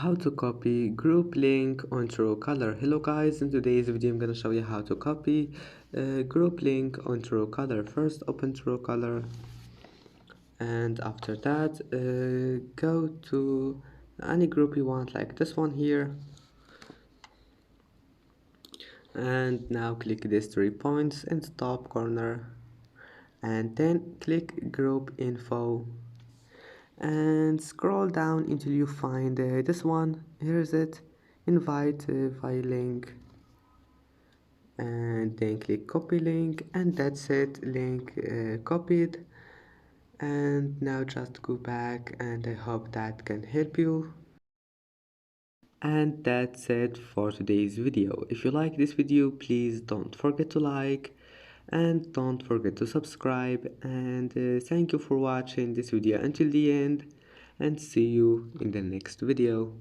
How to copy group link on Truecaller. Hello guys, in today's video I'm gonna show you how to copy group link on Truecaller. First open Truecaller, and after that go to any group you want, like this one here, and now click these 3 points in the top corner and then click group info and scroll down until you find this one. Here is it, invite via link, and then click copy link, and that's it, link copied. And now just go back, and I hope that can help you. And that's it for today's video. If you like this video, please don't forget to like and don't forget to subscribe, and thank you for watching this video until the end, and see you in the next video.